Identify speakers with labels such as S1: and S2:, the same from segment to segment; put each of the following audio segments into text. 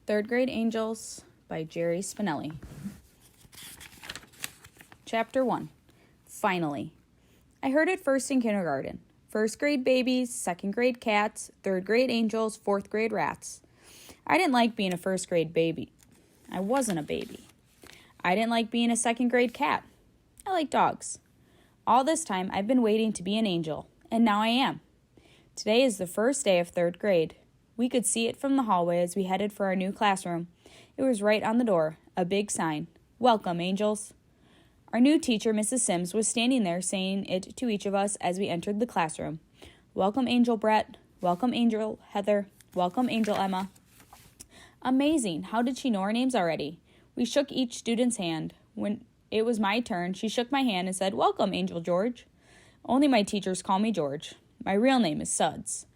S1: Third Grade Angels by Jerry Spinelli. Chapter 1. Finally. I heard it first in kindergarten. First grade babies, second grade cats, third grade angels, fourth grade rats. I didn't like being a first grade baby. I wasn't a baby. I didn't like being a second grade cat. I like dogs. All this time I've been waiting to be an angel, and now I am. Today is the first day of third grade. We could see it from the hallway as we headed for our new classroom. It was right on the door, a big sign. Welcome, angels. Our new teacher, Mrs. Sims, was standing there saying it to each of us as we entered the classroom. Welcome, Angel Brett. Welcome, Angel Heather. Welcome, Angel Emma. Amazing. How did she know our names already? We shook each student's hand. When it was my turn, she shook my hand and said, Welcome, Angel George. Only my teachers call me George. My real name is Suds.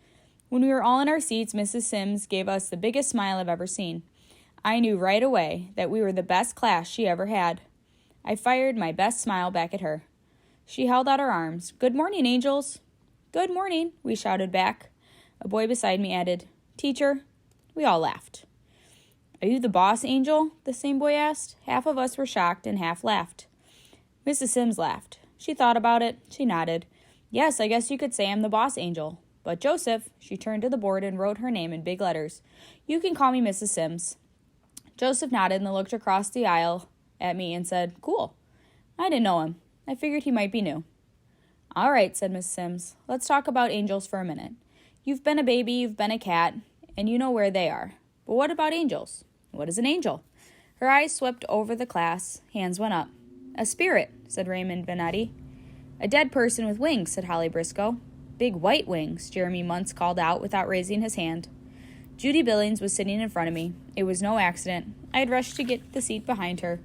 S1: When we were all in our seats, Mrs. Sims gave us the biggest smile I've ever seen. I knew right away that we were the best class she ever had. I fired my best smile back at her. She held out her arms. Good morning, angels. Good morning, we shouted back. A boy beside me added, Teacher. We all laughed. Are you the boss, Angel? The same boy asked. Half of us were shocked and half laughed. Mrs. Sims laughed. She thought about it. She nodded. Yes, I guess you could say I'm the boss, Angel. But Joseph, she turned to the board and wrote her name in big letters. You can call me Mrs. Sims. Joseph nodded and looked across the aisle at me and said, Cool. I didn't know him. I figured he might be new. All right, said Mrs. Sims. Let's talk about angels for a minute. You've been a baby, you've been a cat, and you know where they are. But what about angels? What is an angel? Her eyes swept over the class. Hands went up. A spirit, said Raymond Benetti. A dead person with wings, said Holly Briscoe. Big white wings, Jeremy Muntz called out without raising his hand. Judy Billings was sitting in front of me. It was no accident. I had rushed to get the seat behind her.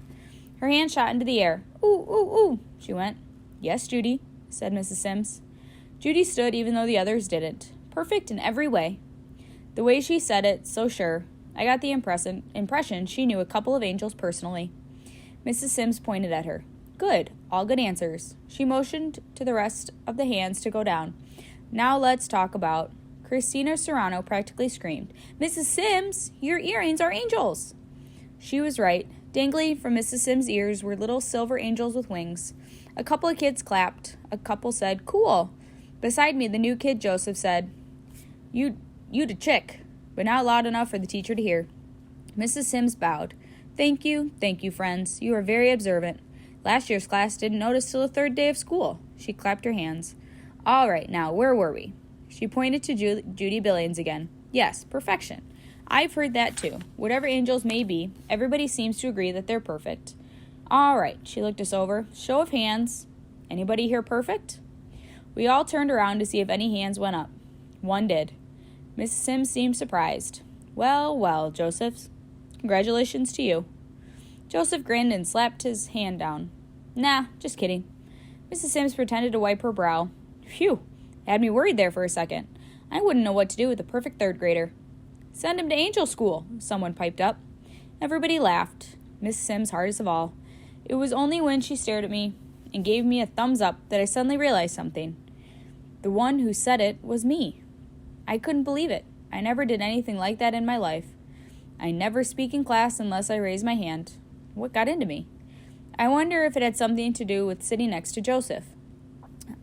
S1: Her hand shot into the air. Ooh, ooh, ooh, she went. Yes, Judy, said Mrs. Sims. Judy stood even though the others didn't. Perfect in every way. The way she said it, so sure, I got the impression she knew a couple of angels personally. Mrs. Sims pointed at her. Good, all good answers. She motioned to the rest of the hands to go down. Now let's talk about... Christina Serrano practically screamed, Mrs. Sims, your earrings are angels. She was right. Dangling from Mrs. Sims' ears were little silver angels with wings. A couple of kids clapped. A couple said, Cool. Beside me, the new kid, Joseph, said, You the chick, but not loud enough for the teacher to hear. Mrs. Sims bowed. Thank you, friends. You are very observant. Last year's class didn't notice till the third day of school. She clapped her hands. All right, now, where were we? She pointed to Judy Billings again. Yes, perfection. I've heard that too. Whatever angels may be, everybody seems to agree that they're perfect. All right, she looked us over. Show of hands. Anybody here perfect? We all turned around to see if any hands went up. One did. Mrs. Sims seemed surprised. Well, Joseph. Congratulations to you. Joseph grinned and slapped his hand down. Nah, just kidding. Mrs. Sims pretended to wipe her brow. Phew, had me worried there for a second. I wouldn't know what to do with a perfect third grader. Send him to angel school, someone piped up. Everybody laughed, Miss Sims hardest of all. It was only when she stared at me and gave me a thumbs up that I suddenly realized something. The one who said it was me. I couldn't believe it. I never did anything like that in my life. I never speak in class unless I raise my hand. What got into me? I wonder if it had something to do with sitting next to Joseph.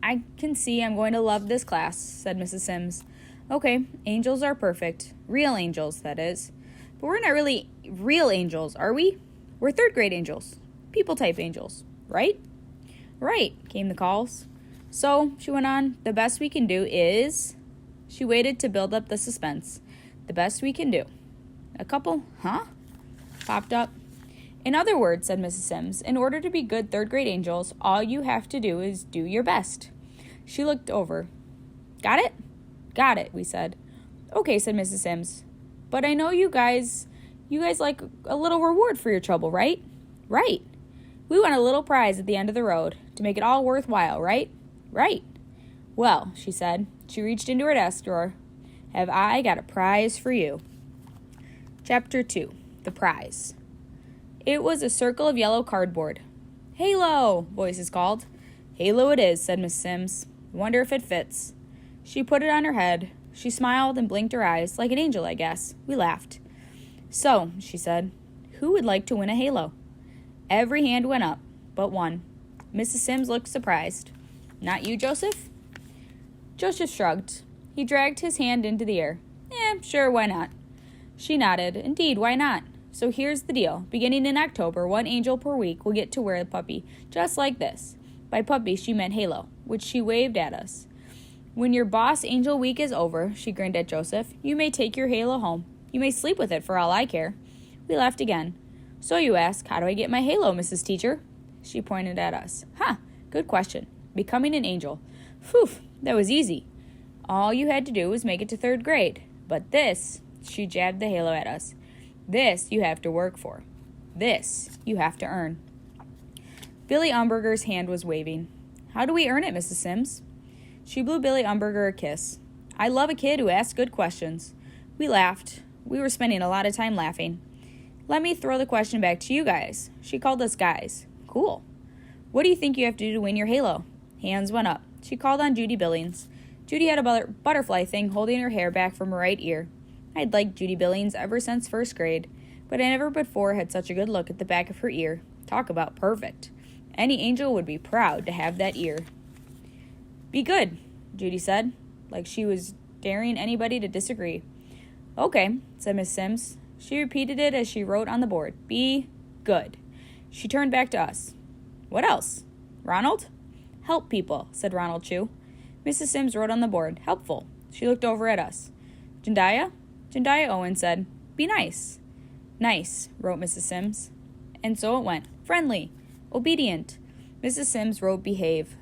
S1: I can see I'm going to love this class, said Mrs. Sims. Okay, angels are perfect. Real angels, that is. But we're not really real angels, are we? We're third grade angels. People-type angels, right? Right, came the calls. So, she went on, the best we can do is... She waited to build up the suspense. The best we can do. A couple, popped up. In other words, said Mrs. Sims, in order to be good third grade angels, all you have to do is do your best. She looked over. Got it? Got it, we said. Okay, said Mrs. Sims. But I know you guys like a little reward for your trouble, right? Right. We want a little prize at the end of the road to make it all worthwhile, right? Right. Well, she said. She reached into her desk drawer. Have I got a prize for you? Chapter 2. The Prize. It was a circle of yellow cardboard. Halo, voices called. Halo it is, said Miss Sims. Wonder if it fits. She put it on her head. She smiled and blinked her eyes, like an angel, I guess. We laughed. So, she said, who would like to win a halo? Every hand went up, but one. Mrs. Sims looked surprised. Not you, Joseph? Joseph shrugged. He dragged his hand into the air. Sure, why not? She nodded. Indeed, why not? So here's the deal. Beginning in October, one angel per week will get to wear a puppy, just like this. By puppy, she meant halo, which she waved at us. When your boss angel week is over, she grinned at Joseph, you may take your halo home. You may sleep with it for all I care. We laughed again. So you ask, how do I get my halo, Mrs. Teacher? She pointed at us. Good question. Becoming an angel. Phew, that was easy. All you had to do was make it to 3rd grade. But this, she jabbed the halo at us. This you have to work for. This you have to earn. Billy Umberger's hand was waving. How do we earn it, Mrs. Sims? She blew Billy Umberger a kiss. I love a kid who asks good questions. We laughed. We were spending a lot of time laughing. Let me throw the question back to you guys. She called us guys. Cool. What do you think you have to do to win your halo? Hands went up. She called on Judy Billings. Judy had a butterfly thing holding her hair back from her right ear. I'd liked Judy Billings ever since 1st grade, but I never before had such a good look at the back of her ear. Talk about perfect. Any angel would be proud to have that ear. Be good, Judy said, like she was daring anybody to disagree. Okay, said Miss Sims. She repeated it as she wrote on the board. Be good. She turned back to us. What else? Ronald? Help people, said Ronald Chu. Mrs. Sims wrote on the board. Helpful. She looked over at us. Jediah? Jediah Owen said, be nice. Nice, wrote Mrs. Sims. And so it went. Friendly. Obedient. Mrs. Sims wrote behave.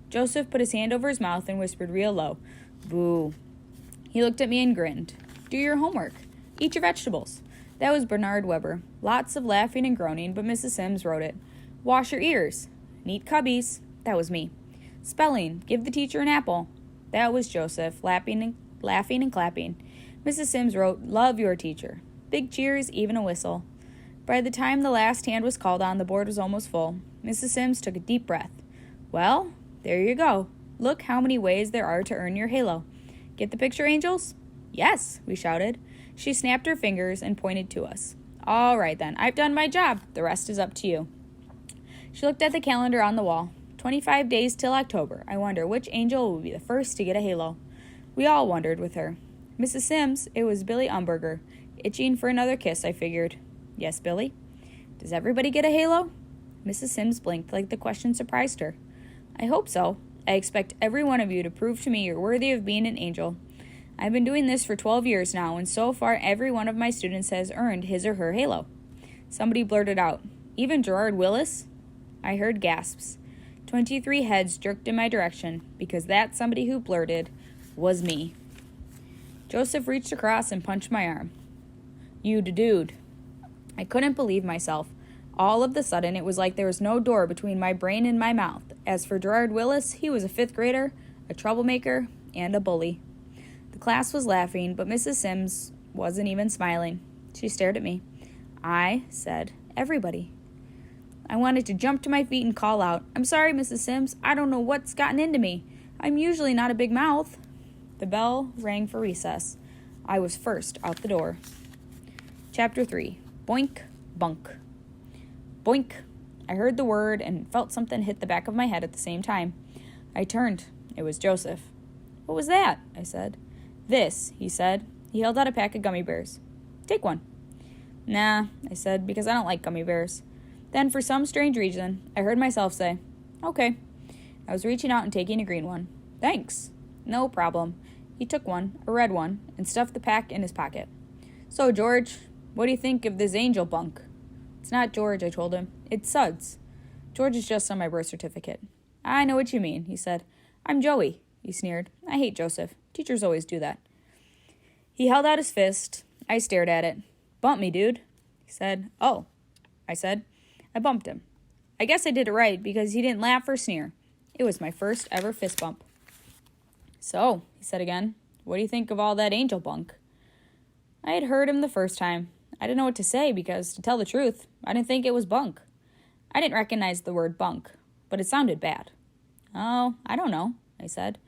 S1: Joseph put his hand over his mouth and whispered real low. Boo. He looked at me and grinned. Do your homework. Eat your vegetables. That was Bernard Weber. Lots of laughing and groaning, but Mrs. Sims wrote it. Wash your ears. Neat cubbies. That was me. Spelling. Give the teacher an apple. That was Joseph, laughing and clapping. Mrs. Sims wrote, love your teacher. Big cheers, even a whistle. By the time the last hand was called on, the board was almost full. Mrs. Sims took a deep breath. Well, there you go. Look how many ways there are to earn your halo. Get the picture, angels? Yes, we shouted. She snapped her fingers and pointed to us. All right, then. I've done my job. The rest is up to you. She looked at the calendar on the wall. 25 days till October. I wonder which angel will be the first to get a halo. We all wondered with her. Mrs. Sims, it was Billy Umberger. Itching for another kiss, I figured. Yes, Billy? Does everybody get a halo? Mrs. Sims blinked like the question surprised her. I hope so. I expect every one of you to prove to me you're worthy of being an angel. I've been doing this for 12 years now, and so far every one of my students has earned his or her halo. Somebody blurted out, even Gerard Willis? I heard gasps. 23 heads jerked in my direction, because that somebody who blurted was me. Joseph reached across and punched my arm. You dude. I couldn't believe myself. All of the sudden, it was like there was no door between my brain and my mouth. As for Gerard Willis, he was a 5th grader, a troublemaker, and a bully. The class was laughing, but Mrs. Sims wasn't even smiling. She stared at me. I said, everybody. I wanted to jump to my feet and call out, I'm sorry, Mrs. Sims. I don't know what's gotten into me. I'm usually not a big mouth. The bell rang for recess. I was first out the door. Chapter 3. Boink, bunk. Boink. I heard the word and felt something hit the back of my head at the same time. I turned. It was Joseph. What was that? I said. This, he said. He held out a pack of gummy bears. Take one. Nah, I said, because I don't like gummy bears. Then, for some strange reason, I heard myself say, okay. I was reaching out and taking a green one. Thanks. No problem. He took one, a red one, and stuffed the pack in his pocket. So, George, what do you think of this angel bunk? It's not George, I told him. It's Suds. George is just on my birth certificate. I know what you mean, he said. I'm Joey, he sneered. I hate Joseph. Teachers always do that. He held out his fist. I stared at it. Bump me, dude, he said. Oh, I said. I bumped him. I guess I did it right because he didn't laugh or sneer. It was my first ever fist bump. So, he said again, what do you think of all that angel bunk? I had heard him the first time. I didn't know what to say because, to tell the truth, I didn't think it was bunk. I didn't recognize the word bunk, but it sounded bad. Oh, I don't know, I said.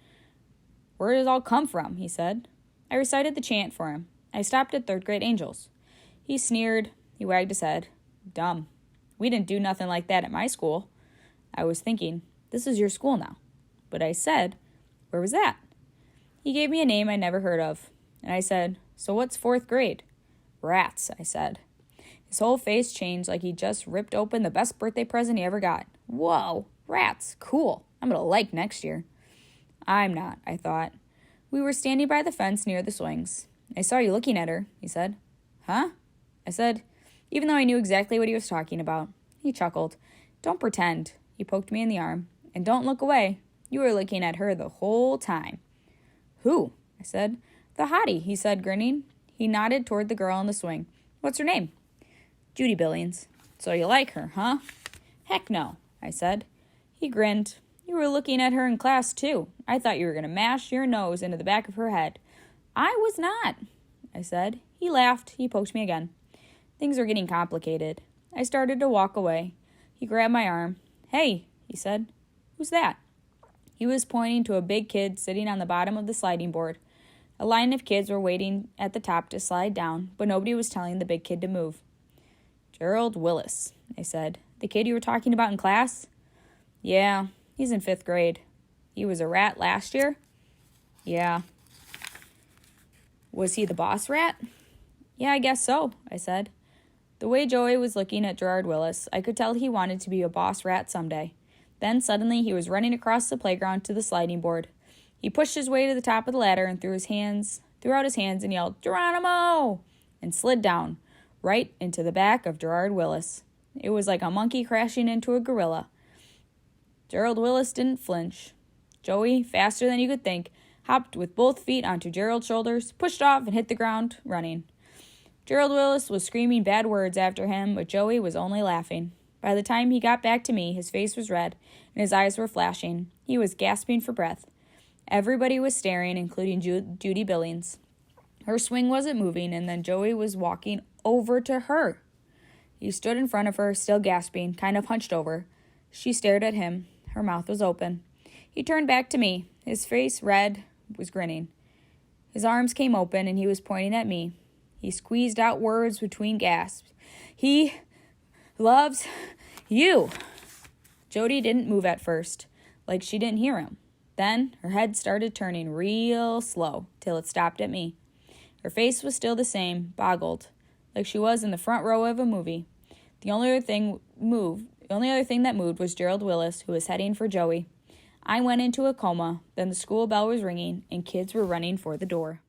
S1: Where did it all come from, he said. I recited the chant for him. I stopped at 3rd grade angels. He sneered. He wagged his head. Dumb. We didn't do nothing like that at my school. I was thinking, this is your school now. But I said, where was that? He gave me a name I never heard of. And I said, so what's 4th grade? Rats, I said. His whole face changed like he just ripped open the best birthday present he ever got. Whoa, rats, cool. I'm going to like next year. I'm not, I thought. We were standing by the fence near the swings. I saw you looking at her, he said. Huh? I said, even though I knew exactly what he was talking about. He chuckled. Don't pretend. He poked me in the arm. And don't look away. You were looking at her the whole time. Who? I said. The hottie, he said, grinning. He nodded toward the girl on the swing. What's her name? Judy Billings. So you like her, huh? Heck no, I said. He grinned. You were looking at her in class, too. I thought you were going to mash your nose into the back of her head. I was not, I said. He laughed. He poked me again. Things were getting complicated. I started to walk away. He grabbed my arm. Hey, he said. Who's that? He was pointing to a big kid sitting on the bottom of the sliding board. A line of kids were waiting at the top to slide down, but nobody was telling the big kid to move. Gerald Willis, I said. The kid you were talking about in class? Yeah, he's in 5th grade. He was a rat last year? Yeah. Was he the boss rat? Yeah, I guess so, I said. The way Joey was looking at Gerard Willis, I could tell he wanted to be a boss rat someday. Then suddenly he was running across the playground to the sliding board. He pushed his way to the top of the ladder and threw out his hands and yelled, Geronimo! And slid down, right into the back of Gerard Willis. It was like a monkey crashing into a gorilla. Gerald Willis didn't flinch. Joey, faster than you could think, hopped with both feet onto Gerald's shoulders, pushed off, and hit the ground, running. Gerald Willis was screaming bad words after him, but Joey was only laughing. By the time he got back to me, his face was red, and his eyes were flashing. He was gasping for breath. Everybody was staring, including Judy Billings. Her swing wasn't moving, and then Joey was walking over to her. He stood in front of her, still gasping, kind of hunched over. She stared at him. Her mouth was open. He turned back to me. His face, red, was grinning. His arms came open, and he was pointing at me. He squeezed out words between gasps. He loves you. Jody didn't move at first, like she didn't hear him. Then her head started turning real slow till it stopped at me. Her face was still the same, boggled, like she was in the front row of a movie. The only other thing that moved was Gerald Willis, who was heading for Joey. I went into a coma, then the school bell was ringing, and kids were running for the door.